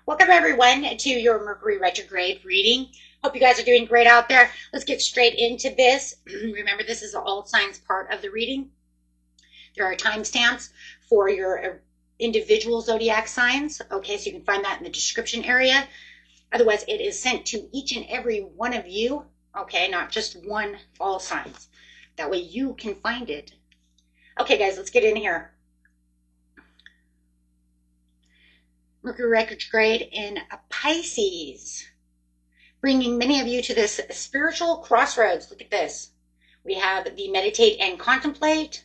Welcome everyone to your Mercury Retrograde reading. Hope you guys are doing great out there. Let's get straight into this. Remember, this is all signs part of the reading. There are timestamps for your individual zodiac signs. Okay, so you can find that in the description area. Otherwise, it is sent to each and every one of you. Okay, not just one, all signs. That way you can find it. Okay, guys, let's get in here. Mercury retrograde in Pisces, bringing many of you to this spiritual crossroads. Look at this. We have the meditate and contemplate,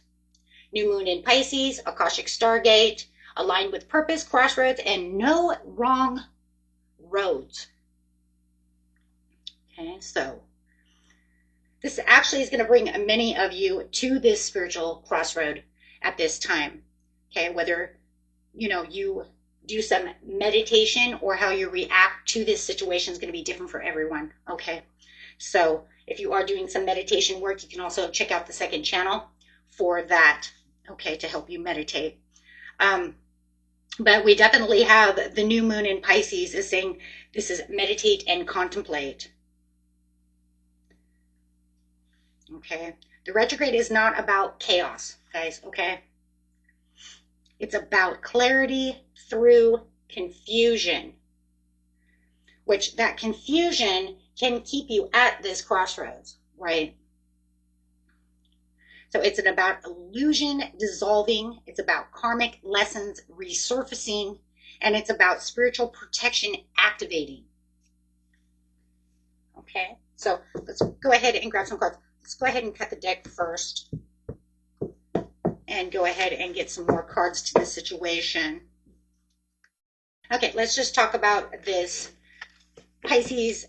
new moon in Pisces, Akashic Stargate, aligned with purpose, crossroads, and no wrong roads. Okay, so this actually is going to bring many of you to this spiritual crossroad at this time. Okay, whether you do some meditation or how you react to this situation is going to be different for everyone. Okay, so if you are doing some meditation work, you can also check out the second channel for that, okay, to help you meditate. But we definitely have the new moon in Pisces is saying this is meditate and contemplate. Okay, the retrograde is not about chaos, guys, okay? It's about clarity through confusion, which that confusion can keep you at this crossroads, right? So it's about illusion dissolving, it's about karmic lessons resurfacing, and it's about spiritual protection activating. Okay, so let's go ahead and grab some cards. Let's go ahead and cut the deck first and go ahead and get some more cards to the situation. Okay, let's just talk about this Pisces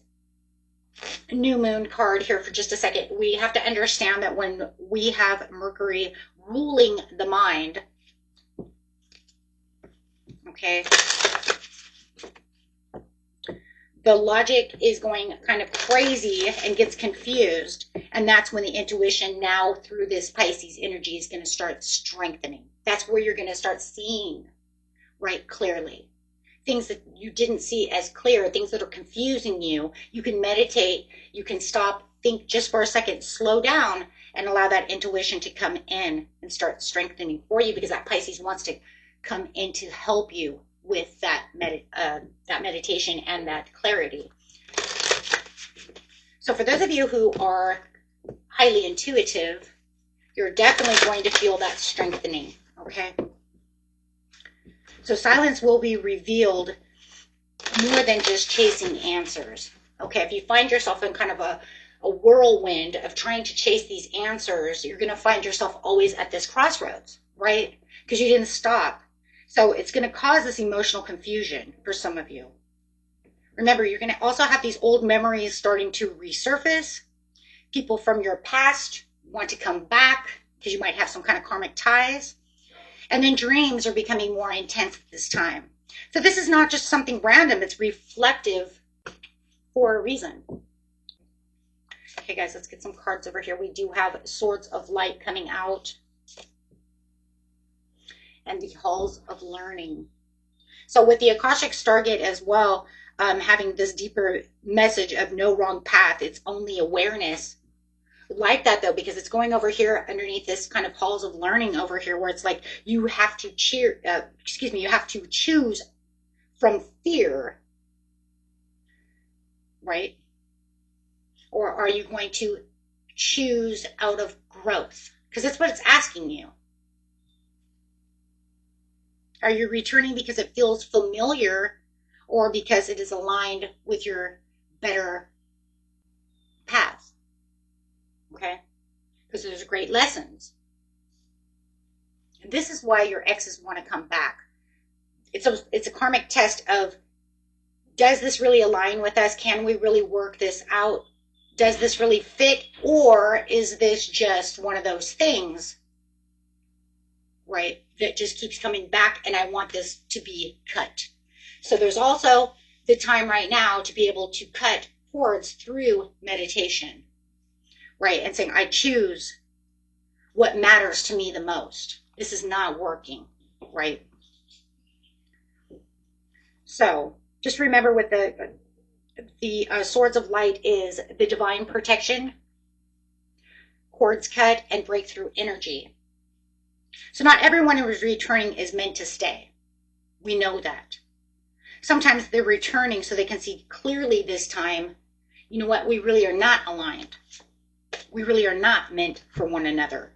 new moon card here for just a second. We have to understand that when we have Mercury ruling the mind, okay, the logic is going kind of crazy and gets confused. And that's when the intuition now through this Pisces energy is going to start strengthening. That's where you're going to start seeing right clearly. Things that you didn't see as clear, things that are confusing you. You can meditate, you can stop, think just for a second, slow down and allow that intuition to come in and start strengthening for you, because that Pisces wants to come in to help you with that meditation and that clarity. So for those of you who are highly intuitive, you're definitely going to feel that strengthening, okay? So silence will be revealed more than just chasing answers, okay? If you find yourself in kind of a whirlwind of trying to chase these answers, you're going to find yourself always at this crossroads, right? Because you didn't stop. So it's going to cause this emotional confusion for some of you. Remember, you're going to also have these old memories starting to resurface. People from your past want to come back because you might have some kind of karmic ties. And then dreams are becoming more intense at this time. So this is not just something random. It's reflective for a reason. Okay, guys, let's get some cards over here. We do have Swords of Light coming out. And the Halls of Learning. So with the Akashic Stargate as well, having this deeper message of no wrong path, it's only awareness. Like that though, because it's going over here underneath this kind of Halls of Learning over here, where it's like you have to you have to choose from fear, right? Or are you going to choose out of growth? Because that's what it's asking you. Are you returning because it feels familiar or because it is aligned with your better path? Okay? Because there's great lessons. And this is why your exes want to come back. It's a karmic test of, does this really align with us? Can we really work this out? Does this really fit? Or is this just one of those things, right, that just keeps coming back and I want this to be cut? So there's also the time right now to be able to cut cords through meditation, right? And saying, I choose what matters to me the most. This is not working, right? So Just remember what the swords of light is: the divine protection, cords cut, and breakthrough energy. So not everyone who is returning is meant to stay. We know that. Sometimes they're returning so they can see clearly this time, you know what, we really are not aligned. We really are not meant for one another.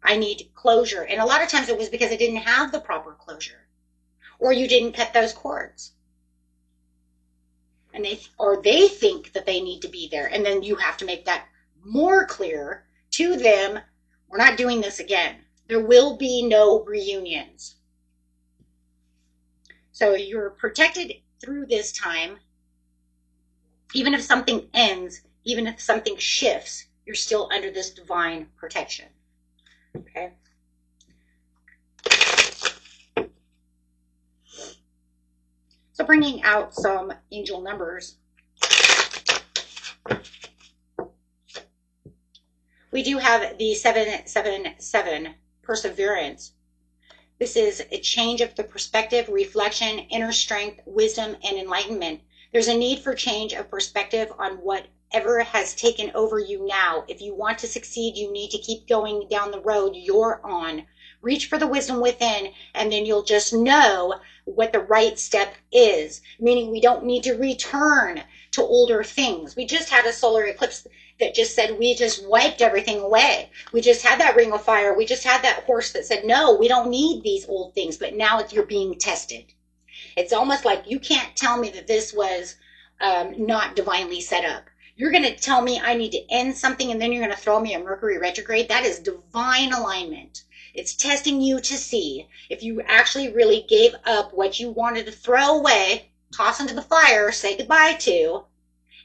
I need closure. And a lot of times it was because I didn't have the proper closure, or you didn't cut those cords. And they think that they need to be there. And then you have to make that more clear to them. We're not doing this again. There will be no reunions. So you're protected through this time. Even if something ends, even if something shifts, you're still under this divine protection. Okay. So bringing out some angel numbers. We do have the 777, perseverance. This is a change of the perspective, reflection, inner strength, wisdom, and enlightenment. There's a need for change of perspective on whatever has taken over you now. If you want to succeed, you need to keep going down the road you're on. Reach for the wisdom within, and then you'll just know what the right step is. Meaning we don't need to return to older things. We just had a solar eclipse that just said we just wiped everything away. We just had that ring of fire. We just had that horse that said, no, we don't need these old things. But now you're being tested. It's almost like you can't tell me that this was not divinely set up. You're going to tell me I need to end something, and then you're going to throw me a Mercury retrograde. That is divine alignment. It's testing you to see if you actually really gave up what you wanted to throw away, toss into the fire, say goodbye to.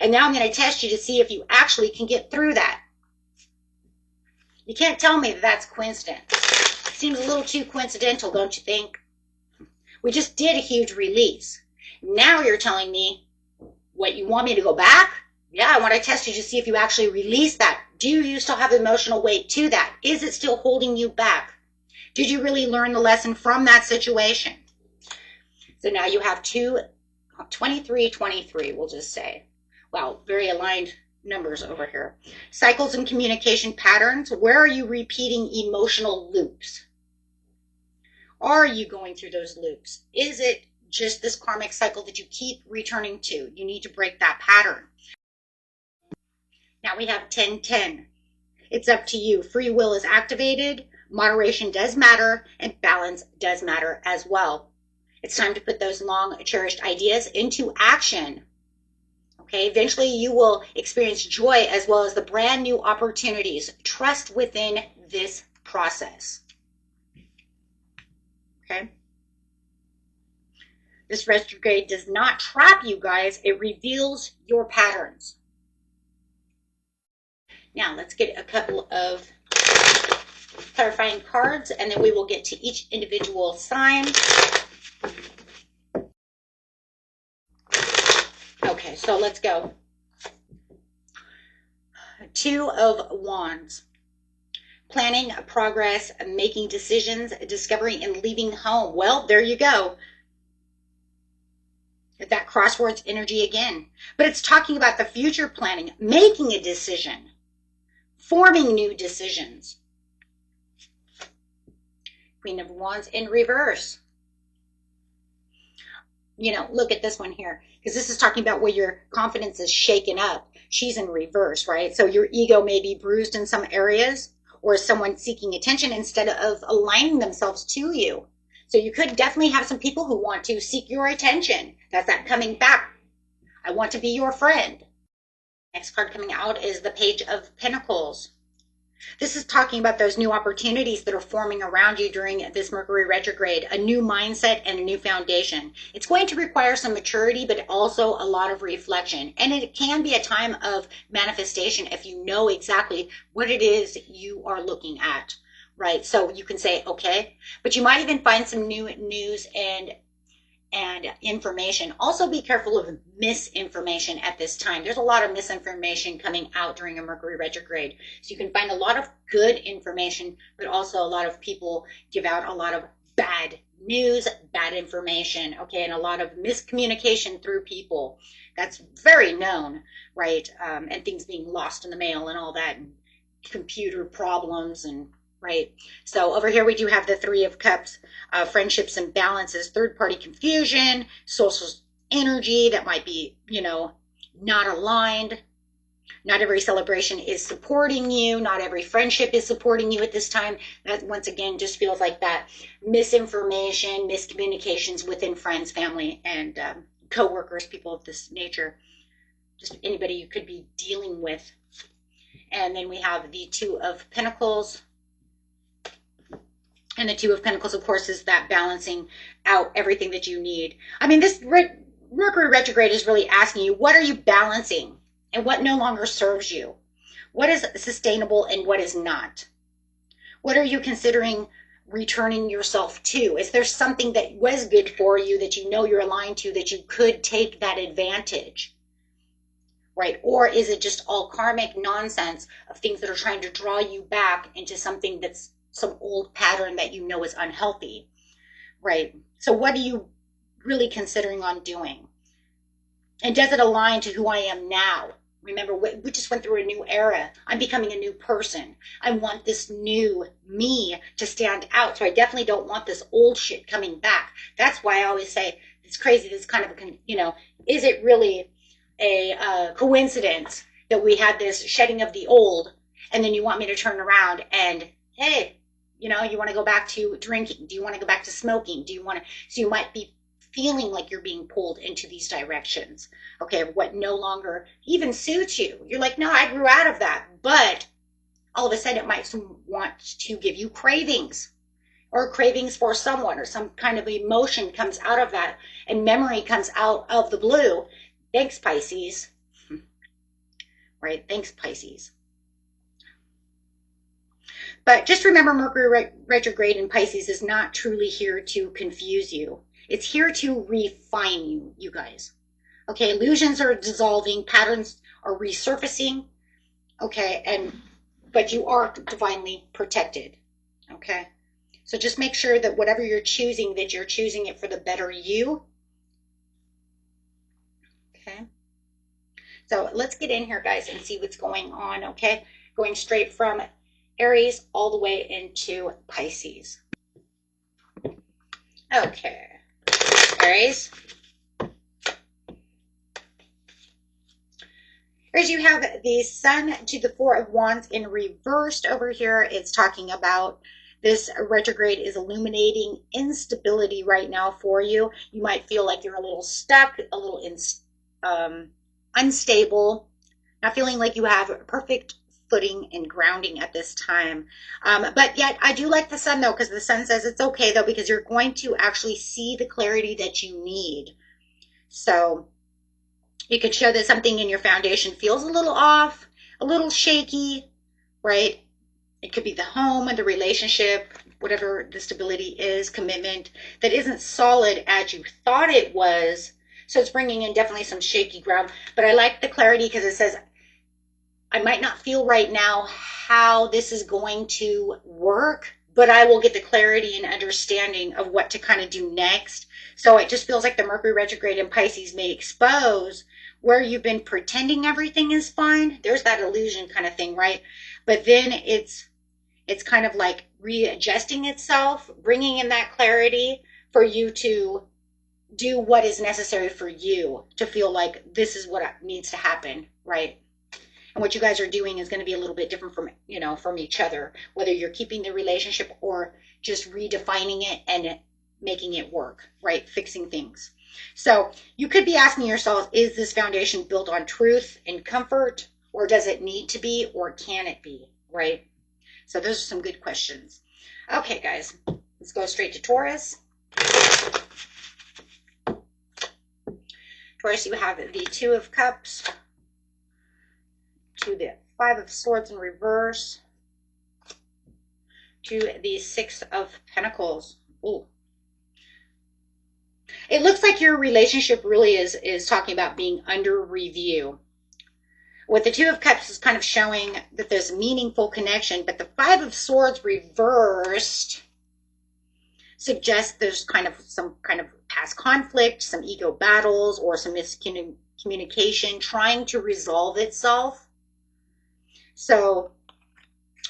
And now I'm going to test you to see if you actually can get through that. You can't tell me that that's coincidence. It seems a little too coincidental, don't you think? We just did a huge release. Now you're telling me what, you want me to go back? Yeah, I want to test you to see if you actually release that. Do you still have emotional weight to that? Is it still holding you back? Did you really learn the lesson from that situation? So now you have 23, we'll just say. Wow, very aligned numbers over here. Cycles and communication patterns. Where are you repeating emotional loops? Are you going through those loops? Is it just this karmic cycle that you keep returning to? You need to break that pattern. Now we have 10-10. It's up to you. Free will is activated. Moderation does matter, and balance does matter as well. It's time to put those long cherished ideas into action. Okay, eventually you will experience joy as well as the brand new opportunities. Trust within this process. Okay. This retrograde does not trap you guys. It reveals your patterns. Now let's get a couple of clarifying cards, and then we will get to each individual sign. Okay, so let's go. 2 of Wands. Planning, progress, making decisions, discovery, and leaving home. Well, there you go. That crossroads energy again. But it's talking about the future planning, making a decision, forming new decisions. Queen of Wands in reverse. You know, look at this one here, because this is talking about where your confidence is shaken up. She's in reverse, right? So your ego may be bruised in some areas, or someone seeking attention instead of aligning themselves to you. So you could definitely have some people who want to seek your attention. That's that coming back. I want to be your friend. Next card coming out is the Page of Pentacles. This is talking about those new opportunities that are forming around you during this Mercury retrograde, a new mindset and a new foundation. It's going to require some maturity, but also a lot of reflection. And it can be a time of manifestation if you know exactly what it is you are looking at, right? So you can say, okay, but you might even find some new news and information. Also be careful of misinformation at this time. There's a lot of misinformation coming out during a Mercury retrograde. So you can find a lot of good information, but also a lot of people give out a lot of bad news, bad information, okay, and a lot of miscommunication through people. That's very known, right? And things being lost in the mail and all that, and computer problems, and right. So over here we do have the Three of Cups, friendships and balances, third party confusion, social energy that might be, not aligned. Not every celebration is supporting you. Not every friendship is supporting you at this time. That, once again, just feels like that misinformation, miscommunications within friends, family, and co-workers, people of this nature. Just anybody you could be dealing with. And then we have the Two of Pentacles. And the Two of Pentacles, of course, is that balancing out everything that you need. I mean, this Mercury retrograde is really asking you, what are you balancing? And what no longer serves you? What is sustainable and what is not? What are you considering returning yourself to? Is there something that was good for you that you know you're aligned to, that you could take that advantage? Right? Or is it just all karmic nonsense of things that are trying to draw you back into something that's some old pattern that you know is unhealthy? Right? So what are you really considering on doing? And does it align to who I am now? Remember, we just went through a new era. I'm becoming a new person. I want this new me to stand out. So I definitely don't want this old shit coming back. That's why I always say it's crazy. This kind of, is it really a coincidence that we had this shedding of the old, and then you want me to turn around and, hey, you want to go back to drinking? Do you want to go back to smoking? So you might be feeling like you're being pulled into these directions, okay, of what no longer even suits you. You're like, no, I grew out of that. But all of a sudden it might want to give you cravings, or cravings for someone, or some kind of emotion comes out of that, and memory comes out of the blue. Thanks, Pisces. Right? Thanks, Pisces. But just remember, Mercury retrograde in Pisces is not truly here to confuse you. It's here to refine you, you guys. Okay, illusions are dissolving, patterns are resurfacing. Okay, but you are divinely protected. Okay, so just make sure that whatever you're choosing, that you're choosing it for the better you. Okay, so let's get in here, guys, and see what's going on. Okay, going straight from Aries all the way into Pisces. Okay. Aries. Aries, you have the Sun to the Four of Wands in reversed over here. It's talking about this retrograde is illuminating instability right now for you. You might feel like you're a little stuck, a little unstable, not feeling like you have perfect footing and grounding at this time. But yet I do like the Sun, though, because the Sun says it's okay, though, because you're going to actually see the clarity that you need. So it could show that something in your foundation feels a little off, a little shaky, right? It could be the home and the relationship, whatever the stability is, commitment that isn't solid as you thought it was. So it's bringing in definitely some shaky ground. But I like the clarity because it says, I might not feel right now how this is going to work, but I will get the clarity and understanding of what to kind of do next. So it just feels like the Mercury retrograde in Pisces may expose where you've been pretending everything is fine. There's that illusion kind of thing, right? But then it's kind of like readjusting itself, bringing in that clarity for you to do what is necessary for you to feel like this is what needs to happen, right? And what you guys are doing is going to be a little bit different from, from each other, whether you're keeping the relationship or just redefining it and making it work, right? Fixing things. So you could be asking yourself, is this foundation built on truth and comfort, or does it need to be, or can it be, right? So those are some good questions. Okay, guys, let's go straight to Taurus. Taurus, you have the Two of Cups, to the Five of Swords in reverse, to the Six of Pentacles. Ooh. It looks like your relationship really is talking about being under review. With the Two of Cups is kind of showing that there's meaningful connection, but the Five of Swords reversed suggests there's kind of some kind of past conflict, some ego battles, or some miscommunication trying to resolve itself. So,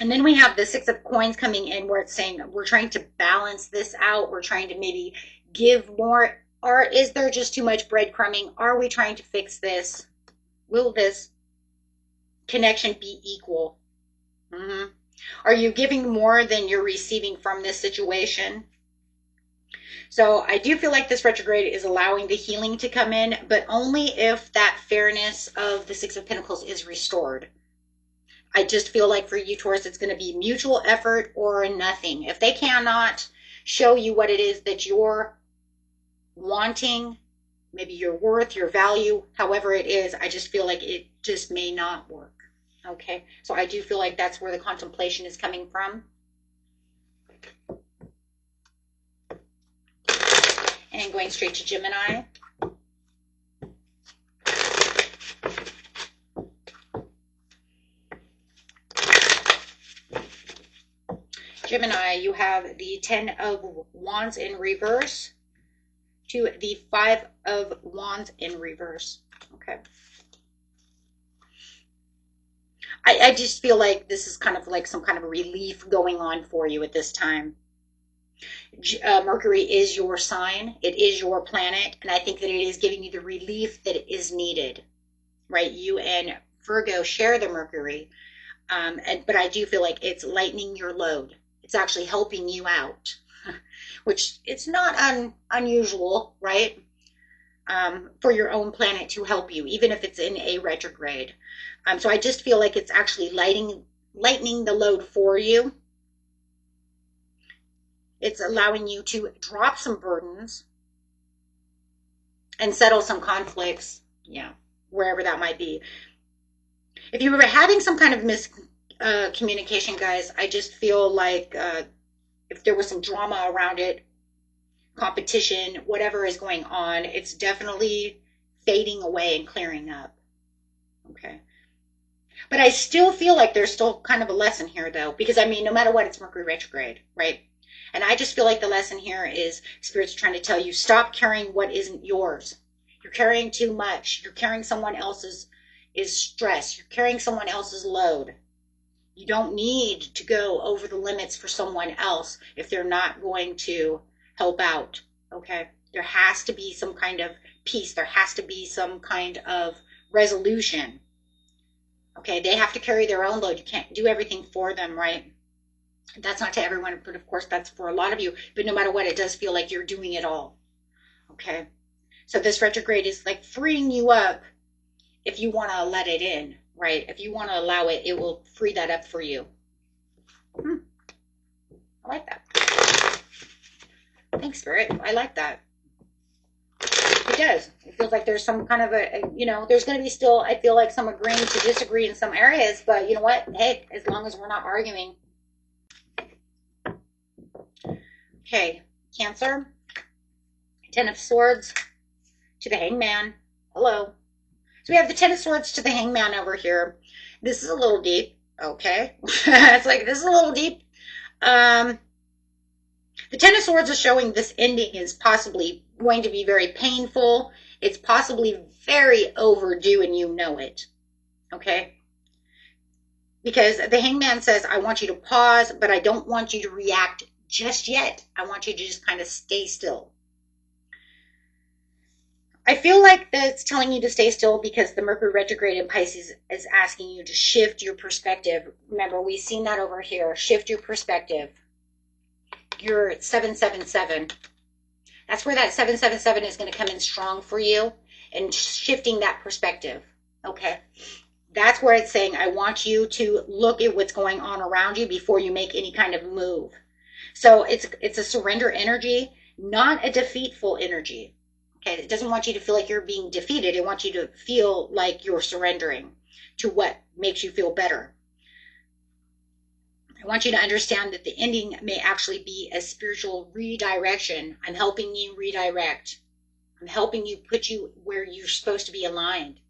and then we have the Six of Coins coming in where it's saying we're trying to balance this out. We're trying to maybe give more, or is there just too much breadcrumbing? Are we trying to fix this? Will this connection be equal? Are you giving more than you're receiving from this situation? So I do feel like this retrograde is allowing the healing to come in, but only if that fairness of the Six of Pentacles is restored. I just feel like for you, Taurus, it's going to be mutual effort or nothing. If they cannot show you what it is that you're wanting, maybe your worth, your value, however it is, I just feel like it just may not work. Okay, so I do feel like that's where the contemplation is coming from. And going straight to Gemini. Gemini, you have the 10 of Wands in reverse to the 5 of Wands in reverse. Okay. I just feel like this is kind of like some kind of relief going on for you at this time. Mercury is your sign. It is your planet. And I think that it is giving you the relief that is needed, right? You and Virgo share the Mercury. But I do feel like it's lightening your load. It's actually helping you out, which it's not unusual, right? For your own planet to help you, even if it's in a retrograde. So I just feel like it's actually lightening the load for you. It's allowing you to drop some burdens and settle some conflicts, wherever that might be. If you were having some kind of miscommunication, guys, I just feel like if there was some drama around it, competition, whatever is going on, it's definitely fading away and clearing up. Okay. But I still feel like there's still kind of a lesson here, though, because I mean, no matter what, it's Mercury retrograde, right? And I just feel like the lesson here is Spirit's trying to tell you, stop carrying what isn't yours. You're carrying too much. You're carrying someone else's stress. You're carrying someone else's load. You don't need to go over the limits for someone else if they're not going to help out, okay? There has to be some kind of peace. There has to be some kind of resolution, okay? They have to carry their own load. You can't do everything for them, right? That's not to everyone, but of course that's for a lot of you. But no matter what, it does feel like you're doing it all, okay? So this retrograde is like freeing you up if you want to let it in, right? If you want to allow it, it will free that up for you. I like that. Thanks, Spirit. I like that. It does. It feels like there's some kind of there's going to be still, I feel like, some agreeing to disagree in some areas, but you know what? Hey, as long as we're not arguing. Okay, Cancer. 10 of Swords to the Hangman. Hello. So we have the 10 of Swords to the Hangman over here. This is a little deep. Okay. It's like, this is a little deep. The 10 of Swords is showing this ending is possibly going to be very painful. It's possibly very overdue and you know it. Okay? Because the Hangman says, I want you to pause, but I don't want you to react just yet. I want you to just kind of stay still. I feel like that's telling you to stay still because the Mercury retrograde in Pisces is asking you to shift your perspective. Remember, we've seen that over here. Shift your perspective. You're at 777. That's where that 777 is going to come in strong for you and shifting that perspective. Okay. That's where it's saying, I want you to look at what's going on around you before you make any kind of move. So it's a surrender energy, not a defeatful energy. Okay, it doesn't want you to feel like you're being defeated. It wants you to feel like you're surrendering to what makes you feel better. I want you to understand that the ending may actually be a spiritual redirection. I'm helping you redirect. I'm helping you put you where you're supposed to be aligned.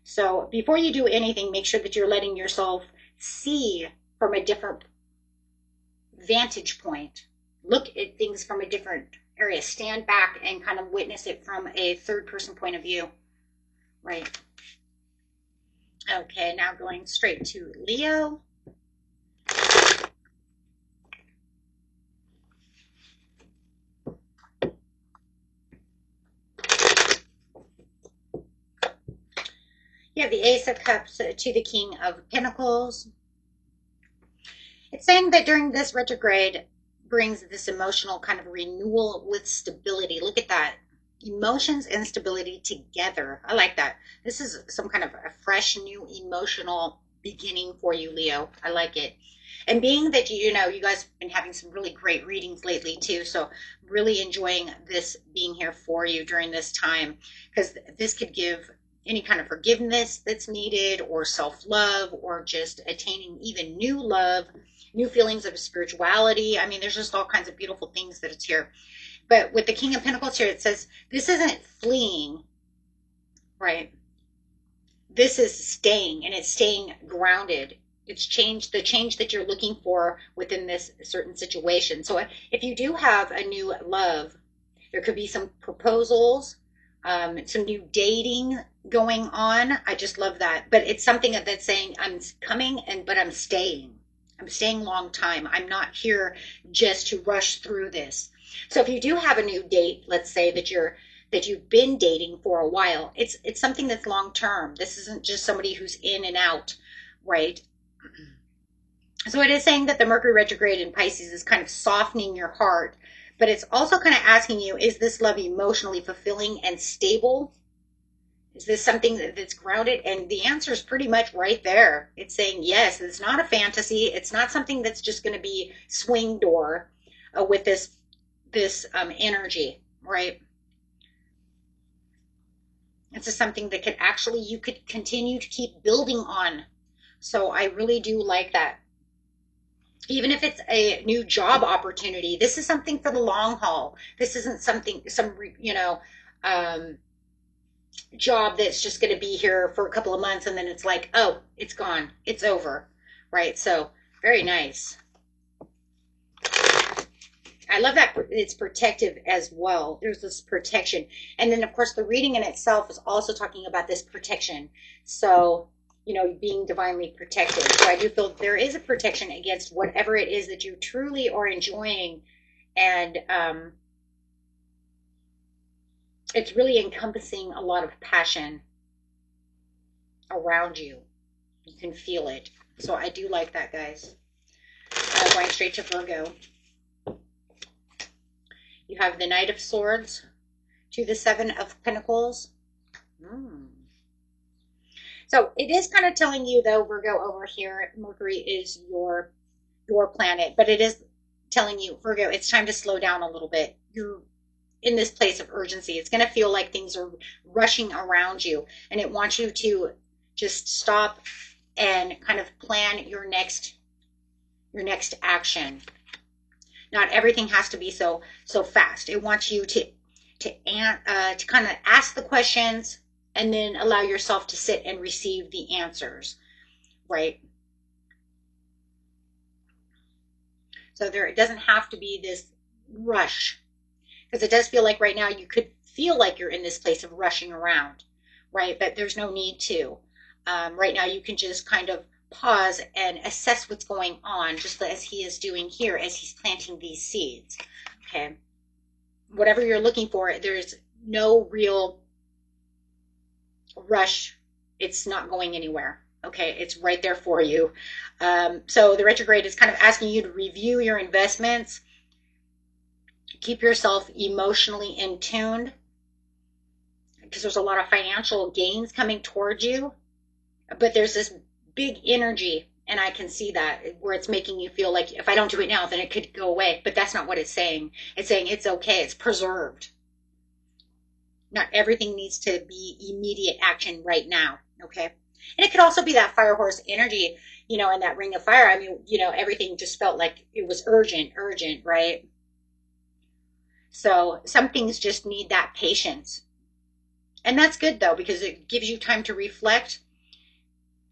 So before you do anything, make sure that you're letting yourself see from a different vantage point. Look at things from a different area. Stand back and kind of witness it from a third person point of view. Right. Okay, now going straight to Leo. You have the Ace of Cups to the King of Pentacles. It's saying that during this retrograde brings this emotional kind of renewal with stability. Look at that. Emotions and stability together. I like that. This is some kind of a fresh, new emotional beginning for you, Leo. I like it. And being that, you know, you guys have been having some really great readings lately too. So really enjoying this being here for you during this time, because this could give any kind of forgiveness that's needed, or self-love, or just attaining even new love, new feelings of spirituality. I mean, there's just all kinds of beautiful things that it's here. But with the King of Pentacles here, it says this isn't fleeing, right? This is staying, and it's staying grounded. It's the change that you're looking for within this certain situation. So if you do have a new love, there could be some proposals, some new dating going on. I just love that. But it's something that's saying, I'm coming, but I'm staying. I'm staying long time. I'm not here just to rush through this. So if you do have a new date, let's say that you've been dating for a while, it's something that's long term. This isn't just somebody who's in and out, right? So it is saying that the Mercury retrograde in Pisces is kind of softening your heart, but it's also kind of asking you, is this love emotionally fulfilling and stable? Is this something that's grounded? And the answer is pretty much right there. It's saying yes. It's not a fantasy. It's not something that's just going to be swing door with this energy, right? It's just something that could actually, you could continue to keep building on. So I really do like that. Even if it's a new job opportunity, this is something for the long haul. This isn't something, job that's just going to be here for a couple of months and then it's like, oh, it's gone, it's over, right? So very nice. I love that it's protective as well. There's this protection. And then, of course, the reading in itself is also talking about this protection. So, you know, being divinely protected. So I do feel there is a protection against whatever it is that you truly are enjoying. And it's really encompassing a lot of passion around you. You can feel it. So I do like that, guys. Going straight to Virgo. You have the Knight of Swords to the Seven of Pentacles. So it is kind of telling you, though, Virgo, over here, Mercury is your planet, but it is telling you, Virgo, it's time to slow down a little bit. You're in this place of urgency. It's going to feel like things are rushing around you, and it wants you to just stop and kind of plan your next action. Not everything has to be so fast. It wants you to kind of ask the questions and then allow yourself to sit and receive the answers, right? So it doesn't have to be this rush, because it does feel like right now you could feel like you're in this place of rushing around, right? But there's no need to. Right now you can just kind of pause and assess what's going on, just as he is doing here as he's planting these seeds. Okay, whatever you're looking for, there's no real rush. It's not going anywhere. Okay, it's right there for you. So the retrograde is kind of asking you to review your investments, keep yourself emotionally in tune, because there's a lot of financial gains coming towards you, but there's this big energy, and I can see that, where it's making you feel like if I don't do it now, then it could go away. But that's not what it's saying. It's saying it's okay. It's preserved. Not everything needs to be immediate action right now. Okay. And it could also be that fire horse energy, you know, and that ring of fire. I mean, you know, everything just felt like it was urgent, right? So some things just need that patience. And that's good, though, because it gives you time to reflect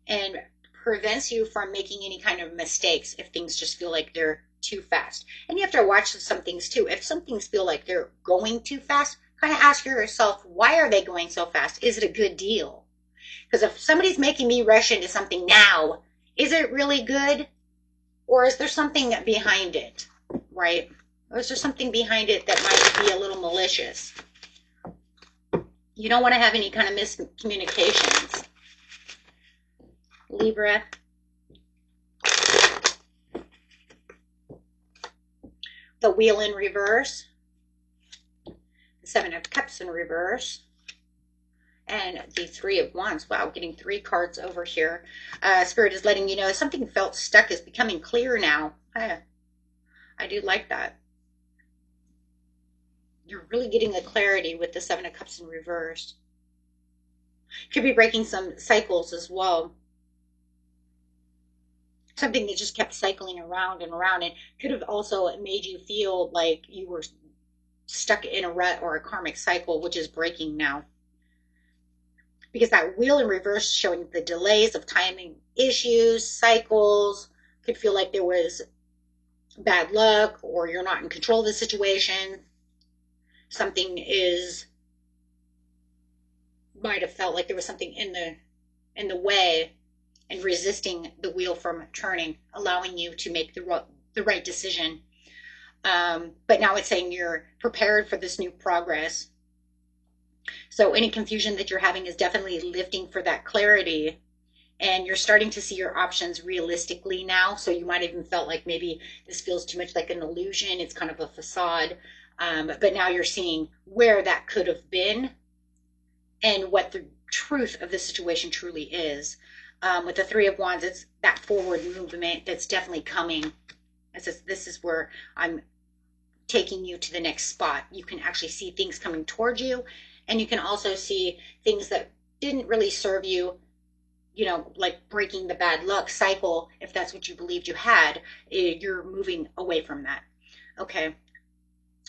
and prevents you from making any kind of mistakes if things just feel like they're too fast. And you have to watch some things too. If some things feel like they're going too fast, kind of ask yourself, why are they going so fast? Is it a good deal? Because if somebody's making me rush into something now, is it really good? Or is there something behind it, right? Or is there something behind it that might be a little malicious? You don't want to have any kind of miscommunications. Libra. The Wheel in reverse. The Seven of Cups in reverse. And the Three of Wands. Wow, getting 3 cards over here. Spirit is letting you know something felt stuck is becoming clear now. I do like that. You're really getting the clarity with the Seven of Cups in reverse. Could be breaking some cycles as well. Something that just kept cycling around and around, and could have also made you feel like you were stuck in a rut or a karmic cycle, which is breaking now. Because that Wheel in reverse showing the delays of timing issues, cycles, could feel like there was bad luck or you're not in control of the situation. Something might have felt like there was something in the way and resisting the wheel from turning, allowing you to make the right decision. But now it's saying you're prepared for this new progress. So any confusion that you're having is definitely lifting for that clarity, and you're starting to see your options realistically now. So you might have even felt like maybe this feels too much like an illusion. It's kind of a facade. But now you're seeing where that could have been and what the truth of the situation truly is. With the Three of Wands, it's that forward movement that's definitely coming. It says, this is where I'm taking you to the next spot. You can actually see things coming towards you, and you can also see things that didn't really serve you, you know, like breaking the bad luck cycle. If that's what you believed you had, you're moving away from that. Okay.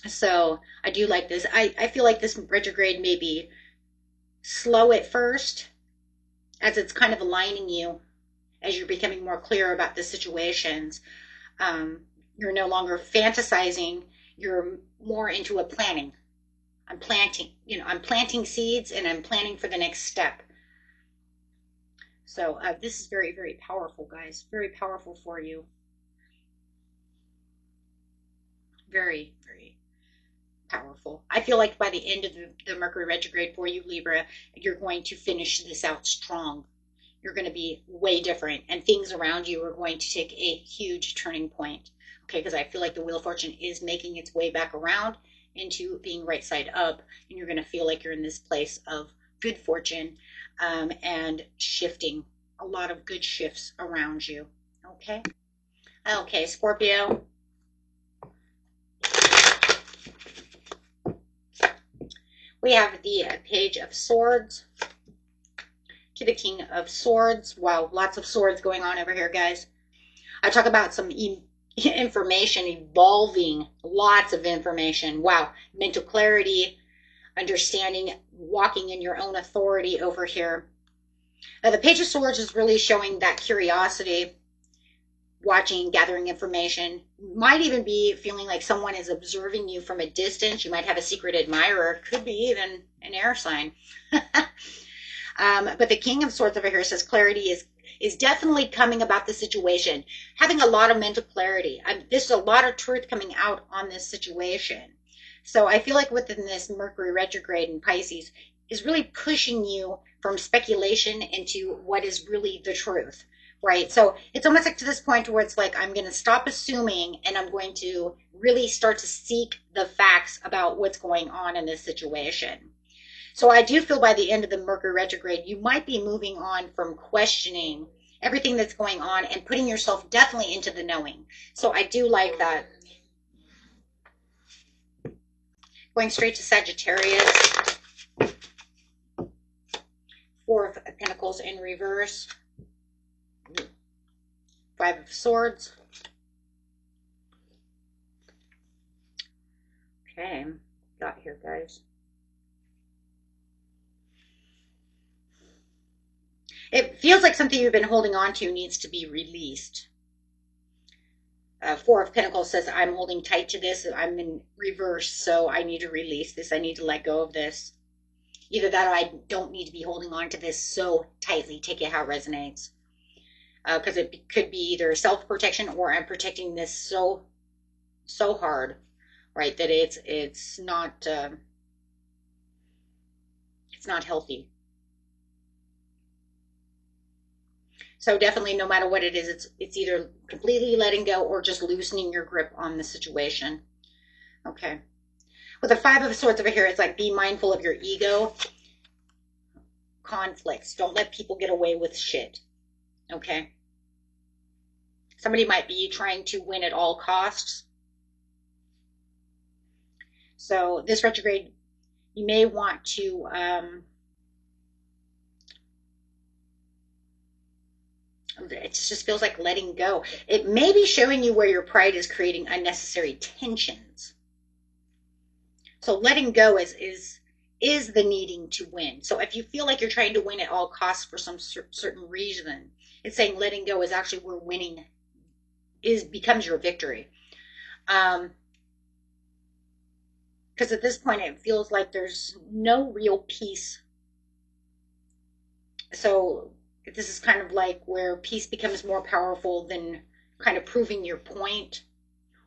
So I do like this. I feel like this retrograde may be slow at first, as it's kind of aligning you as you're becoming more clear about the situations. You're no longer fantasizing. You're more into a planning. I'm planting seeds, and I'm planning for the next step. So this is very, very powerful, guys. Very powerful for you. Very, very powerful. I feel like by the end of the Mercury retrograde for you, Libra, you're going to finish this out strong. You're going to be way different, and things around you are going to take a huge turning point. Okay, because I feel like the Wheel of Fortune is making its way back around into being right side up, and you're going to feel like you're in this place of good fortune, and shifting, a lot of good shifts around you. Okay. Okay, Scorpio. We have the Page of Swords to the King of Swords. Wow, lots of swords going on over here, guys. I talk about some information evolving, lots of information. Wow, mental clarity, understanding, walking in your own authority over here. The Page of Swords is really showing that curiosity, watching, gathering information. Might even be feeling like someone is observing you from a distance. You might have a secret admirer. Could be even an air sign. But the King of Swords over here says clarity is definitely coming about the situation. Having a lot of mental clarity. There's a lot of truth coming out on this situation. So I feel like within this Mercury retrograde in Pisces is really pushing you from speculation into what is really the truth, right? So it's almost like to this point where it's like, I'm going to stop assuming, and I'm going to really start to seek the facts about what's going on in this situation. So I do feel by the end of the Mercury retrograde, you might be moving on from questioning everything that's going on and putting yourself definitely into the knowing. So I do like that. Going straight to Sagittarius. Four of Pentacles in reverse. Five of Swords. Okay, got here, guys. It feels like something you've been holding on to needs to be released. Four of Pentacles says, I'm holding tight to this. I'm in reverse, so I need to release this. I need to let go of this. Either that or I don't need to be holding on to this so tightly. Take it how it resonates. Because it could be either self-protection or I'm protecting this so hard, right, that it's not healthy. So definitely, no matter what it is, it's either completely letting go or just loosening your grip on the situation. Okay. With the Five of Swords over here, it's like be mindful of your ego. Conflicts. Don't let people get away with shit. Okay. Somebody might be trying to win at all costs. So this retrograde, you may want to it just feels like letting go. It may be showing you where your pride is creating unnecessary tensions. So letting go is the needing to win. So if you feel like you're trying to win at all costs for some certain reason, it's saying letting go is actually where winning becomes your victory. Because at this point it feels like there's no real peace. So this is kind of like where peace becomes more powerful than kind of proving your point,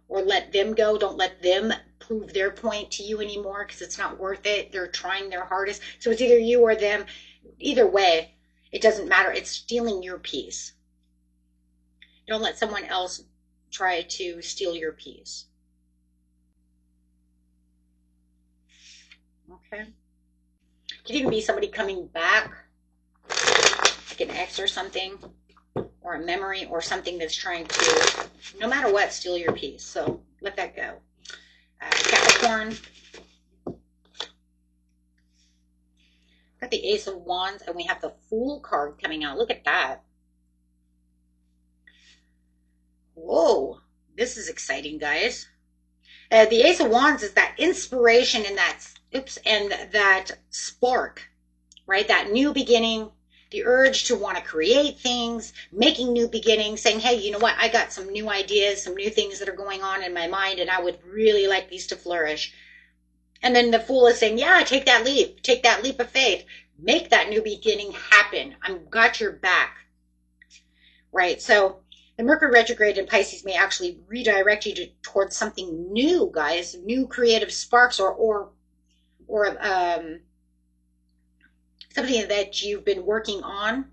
or let them go. Don't let them prove their point to you anymore because it's not worth it. They're trying their hardest. So it's either you or them. Either way, it doesn't matter. It's stealing your peace. Don't let someone else try to steal your peace. Okay. It could even be somebody coming back, like an ex or something, or a memory or something that's trying to, no matter what, steal your peace. So let that go. Capricorn. Got the Ace of Wands, and we have the Fool card coming out. Look at that. Whoa, this is exciting, guys. The Ace of Wands is that inspiration and that spark, right? That new beginning, the urge to want to create things, making new beginnings, saying, hey, you know what? I got some new ideas, some new things that are going on in my mind, and I would really like these to flourish. And then the Fool is saying, yeah, take that leap of faith, make that new beginning happen. I've got your back, right? So the Mercury retrograde in Pisces may actually redirect you towards something new, guys, new creative sparks or something that you've been working on.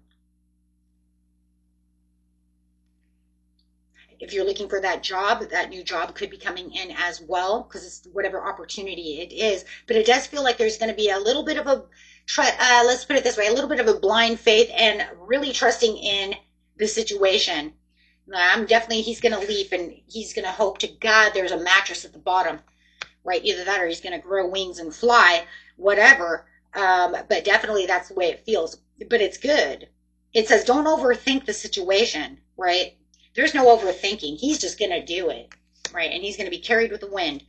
If you're looking for that job, that new job could be coming in as well, because it's whatever opportunity it is. But it does feel like there's going to be a little bit of let's put it this way, a little bit of a blind faith and really trusting in the situation. He's going to leap and he's going to hope to God there's a mattress at the bottom, right? Either that or he's going to grow wings and fly, whatever. But definitely that's the way it feels. But it's good. It says don't overthink the situation, right? There's no overthinking. He's just going to do it, right? And he's going to be carried with the wind.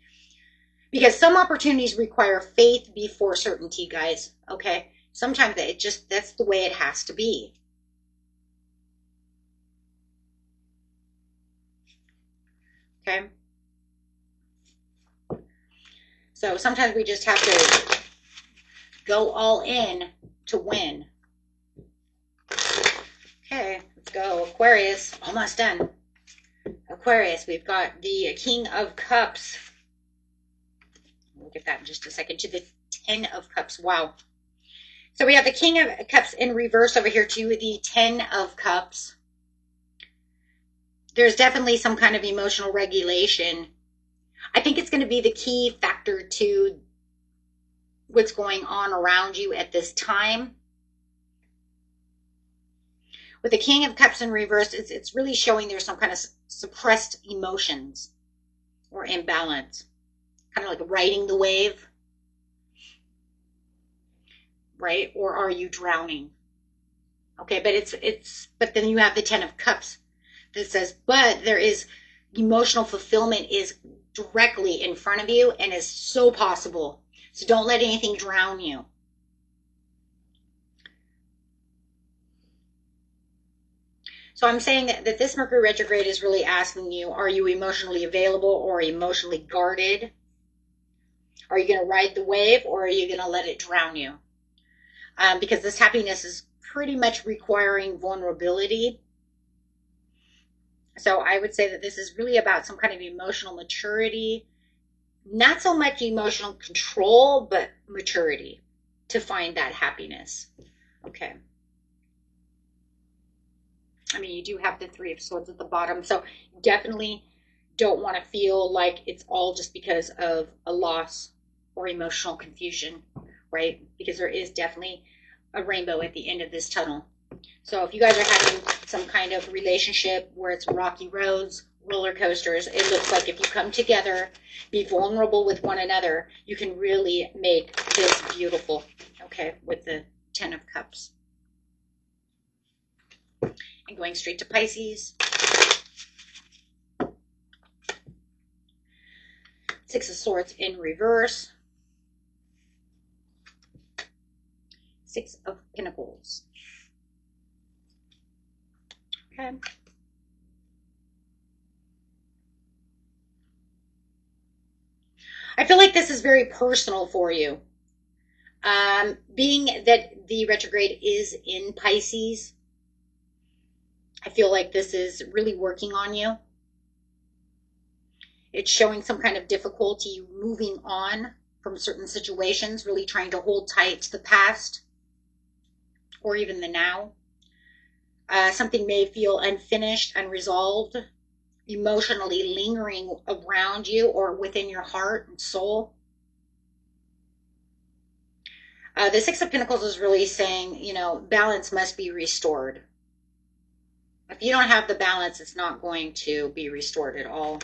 Because some opportunities require faith before certainty, guys, okay? Sometimes that's the way it has to be. Okay? So sometimes we just have to go all in to win. Okay, let's go. Aquarius, almost done. Aquarius, we've got the King of Cups. We'll get that in just a second. To the 10 of Cups. Wow. So we have the King of Cups in reverse over here to the 10 of Cups. There's definitely some kind of emotional regulation. I think it's going to be the key factor to what's going on around you at this time. With the King of Cups in reverse, it's really showing there's some kind of suppressed emotions or imbalance. Kind of like riding the wave, right? Or are you drowning? Okay, but then you have the 10 of Cups that says, but there is emotional fulfillment is directly in front of you and is so possible. So don't let anything drown you. So I'm saying that this Mercury retrograde is really asking you, are you emotionally available or emotionally guarded? Are you going to ride the wave or are you going to let it drown you? Because this happiness is pretty much requiring vulnerability. So I would say that this is really about some kind of emotional maturity, not so much emotional control, but maturity to find that happiness. Okay. I mean, you do have the Three of Swords at the bottom, so definitely don't want to feel like it's all just because of a loss or emotional confusion, right? Because there is definitely a rainbow at the end of this tunnel. So if you guys are having some kind of relationship where it's rocky roads, roller coasters, it looks like if you come together, be vulnerable with one another, you can really make this beautiful, okay, with the Ten of Cups. And going straight to Pisces. Six of Swords in reverse. Six of Pentacles. Okay. I feel like this is very personal for you. Being that the retrograde is in Pisces, I feel like this is really working on you. It's showing some kind of difficulty moving on from certain situations, really trying to hold tight to the past or even the now. Something may feel unfinished, unresolved, emotionally lingering around you or within your heart and soul. The Six of Pentacles is really saying, you know, balance must be restored. If you don't have the balance, it's not going to be restored at all.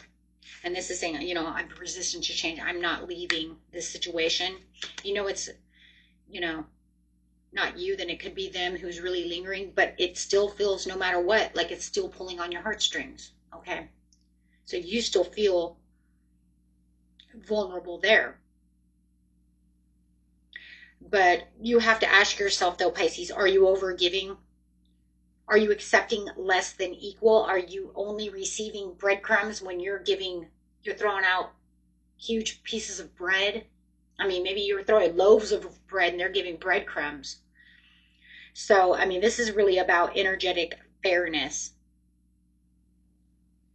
And this is saying, you know, I'm resistant to change. I'm not leaving this situation. You know, it's, you know, not you, then it could be them who's really lingering, but it still feels, no matter what, like it's still pulling on your heartstrings. Okay. So you still feel vulnerable there. But you have to ask yourself, though, Pisces, are you overgiving? Are you accepting less than equal? Are you only receiving breadcrumbs when you're throwing out huge pieces of bread? I mean, maybe you're throwing loaves of bread and they're giving breadcrumbs. So, I mean, this is really about energetic fairness.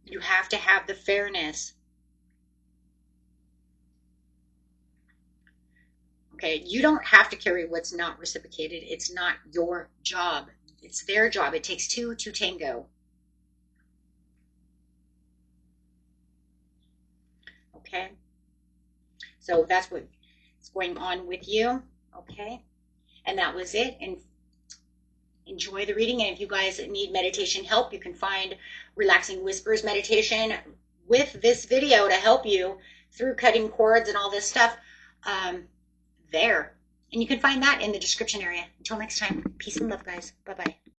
You have to have the fairness. Okay, you don't have to carry what's not reciprocated. It's not your job. It's their job. It takes two to tango. Okay, so that's what's going on with you. Okay, and that was it. And enjoy the reading. And if you guys need meditation help, you can find Relaxing Whispers meditation with this video to help you through cutting cords and all this stuff there. And you can find that in the description area. Until next time, peace and love, guys. Bye-bye.